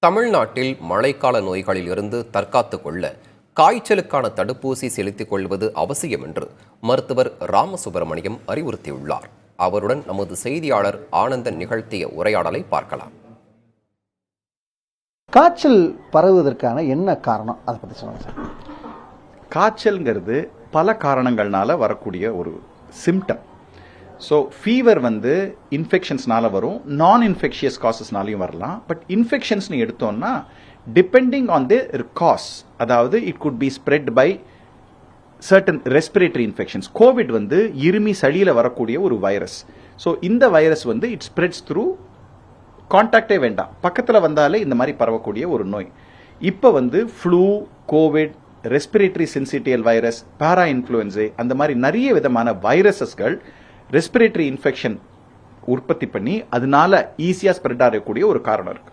தமிழ்நாட்டில் மழைக்கால நோய்களில் இருந்து தற்காத்துக் கொள்ள காய்ச்சலுக்கான தடுப்பூசி செலுத்திக் கொள்வது அவசியம் என்று மருத்துவர் ராமசுப்பிரமணியம் அறிவுறுத்தியுள்ளார். அவருடன் நமது செய்தியாளர் ஆனந்தன் நிகழ்த்திய உரையாடலை பார்க்கலாம். காய்ச்சல் பரவுவதற்கான என்ன காரணம், அதை பற்றி சொல்லுங்க சார். காய்ச்சல்ங்கிறது பல காரணங்கள்னால வரக்கூடிய ஒரு சிம்டம். ஸோ ஃபீவர் இன்ஃபெக்ஷன்ஸ்னால வரும், நான் இன்ஃபெக்ஷியஸ் காசஸ்னாலையும் வரலாம். பட் இன்ஃபெக்ஷன்ஸ்னு எடுத்தோம்னா டிபெண்டிங் ஆன் தி காஸ், அதாவது it could be spread by certain respiratory infections. Covid இருமி சளியில் வரக்கூடிய ஒரு வைரஸ். ஸோ இந்த வைரஸ் இட் ஸ்ப்ரெட்ஸ் த்ரூ கான்டாக்டே வேண்டாம், பக்கத்தில் வந்தாலே இந்த மாதிரி பரவக்கூடிய ஒரு நோய். இப்போ flu, Covid, respiratory syncytial virus, parainfluenza, அந்த மாதிரி நிறைய விதமான வைரஸஸ்கள் ரெஸ்பிரேட்டரி இன்ஃபெக்ஷன் உற்பத்தி பண்ணி அதனால ஈஸியாக ஸ்ப்ரெட் ஆகக்கூடிய ஒரு காரணம் இருக்கு.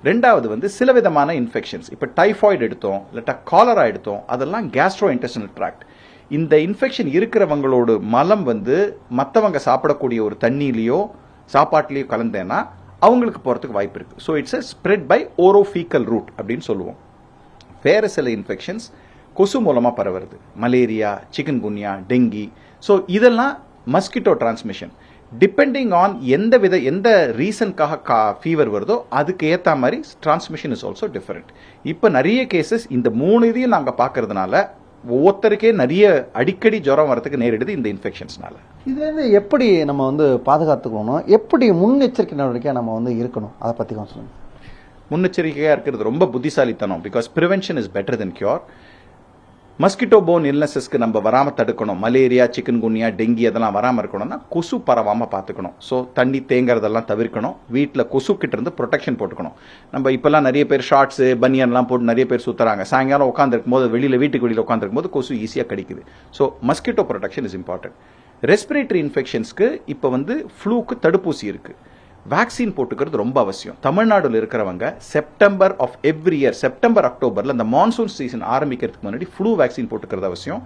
ரெண்டாவது சில விதமான இன்ஃபெக்ஷன்ஸ், இப்போ டைஃபாய்டு எடுத்தோம், இல்லாட்டா காலரா எடுத்தோம், அதெல்லாம் கேஸ்ட்ரோ இன்டெஸ்டினல் ட்ராக்ட். இந்த இன்ஃபெக்ஷன் இருக்கிறவங்களோட மலம் மற்றவங்க சாப்பிடக்கூடிய ஒரு தண்ணியிலையோ சாப்பாட்டிலையோ கலந்தேன்னா அவங்களுக்கு போகிறதுக்கு வாய்ப்பு இருக்கு. So it's a spread by orofaecal route அப்படின்னு சொல்லுவோம். வேற சில இன்ஃபெக்ஷன்ஸ் கொசு மூலமாக பரவுறது, மலேரியா, சிக்கன்குன்யா, டெங்கி. ஸோ இதெல்லாம் மஸ்கிட்டோ டிரான்ஸ்மிஷன். டிபெண்டிங் ஆன் எந்த ரீசனுக்காக ஃபீவர் வருதோ அதுக்கு ஏற்ற மாதிரி டிரான்ஸ்மிஷன் இஸ் ஆல்சோ டிஃபரெண்ட். இப்போ நிறைய கேசஸ் இந்த மூணு இதையும் நாங்கள் பார்க்கறதுனால ஒவ்வொருத்தருக்கே நிறைய அடிக்கடி ஜுரம் வரதுக்கு நேரிடுது இந்த இன்ஃபெக்ஷன்ஸ்னால. இதுலேருந்து எப்படி நம்ம பாதுகாத்துக்கணும், எப்படி முன்னெச்சரிக்கை நடவடிக்கையாக நம்ம இருக்கணும், அதை பற்றி கொஞ்சம் சொல்லுங்கள். முன்னெச்சரிக்கையாக இருக்கிறது ரொம்ப புத்திசாலித்தனம். Because prevention is better than cure. Mosquito borne இல்னஸஸ்க்கு நம்ம வராமல் தடுக்கணும். மலேரியா, சிக்கன்குன்யா, டெங்கி அதெல்லாம் வராமல் இருக்கணும்னா கொசு பரவாமல் பார்த்துக்கணும். ஸோ தண்ணி தேங்கிறதெல்லாம் தவிர்க்கணும். வீட்டில் கொசு கிட்ட இருந்து ப்ரொடெக்ஷன் போட்டுக்கணும். நம்ம இப்போல்லாம் நிறைய பேர் ஷார்ட்ஸு, பனியன்லாம் போட்டு நிறைய பேர் சுற்றுறாங்க. சாயங்காலம் உட்காந்துருக்கும் போது வீட்டுக்கு வெளியில் உட்காந்துருக்கும் போது கொசு ஈஸியாக கடிக்குது. So mosquito protection is important. Respiratory இன்ஃபெக்ஷன்ஸ்க்கு இப்போ ஃப்ளூக்கு தடுப்பூசி இருக்கு. வேக்சின் போட்டுக்கிறது ரொம்ப அவசியம். தமிழ்நாடுல இருக்கிறவங்க September of every year, September அக்டோபர்ல இந்த மான்சூன் சீசன் ஆரம்பிக்கிறதுக்கு முன்னாடி ஃப்ளூ வேக்சின் போட்டுக்கிறது அவசியம்.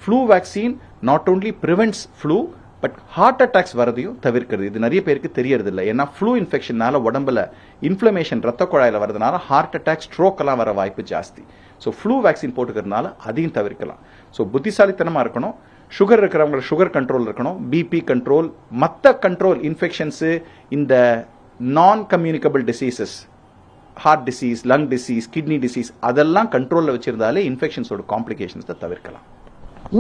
Flu vaccine not only prevents flu but heart attacks வரதையும் தவிர்க்கிறது. இது நிறைய பேருக்கு தெரியறது இல்லை. ஏன்னா ஃப்ளூ இன்ஃபெக்ஷனால உடம்புல இன்ஃப்ளமேஷன், ரத்த குழாயில வரதுனால ஹார்ட் அட்டாக், ஸ்ட்ரோக் எல்லாம் வர வாய்ப்பு ஜாஸ்தி. ஸோ ஃப்ளூ வேக்சின் போட்டுக்கிறதுனால அதையும் தவிர்க்கலாம். ஸோ புத்திசாலித்தனமா இருக்கணும். சுகர் இருக்கிறவங்க சுகர் கண்ட்ரோல் இருக்கணும், பிபி கண்ட்ரோல், மற்ற கண்ட்ரோல் இன்ஃபெக்ஷன்ஸு, இந்த non communicable diseases, heart disease, lung disease, kidney disease, அதெல்லாம் கண்ட்ரோலில் வச்சிருந்தாலே இன்ஃபெக்ஷன்ஸோட காம்ப்ளிகேஷன்ஸை தவிர்க்கலாம்.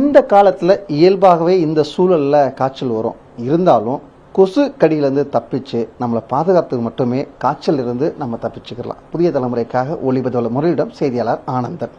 இந்த காலத்தில் இயல்பாகவே இந்த சூழலில் காய்ச்சல் வரும். இருந்தாலும் கொசு கடியிலேருந்து தப்பிச்சு நம்மளை பாதுகாத்துக்கு மட்டுமே காய்ச்சல் இருந்து நம்ம தப்பிச்சுக்கலாம். புதிய தலைமுறைக்காக ஒளிபதிவாளர் முரளியிடம் செய்தியாளர் ஆனந்தன்.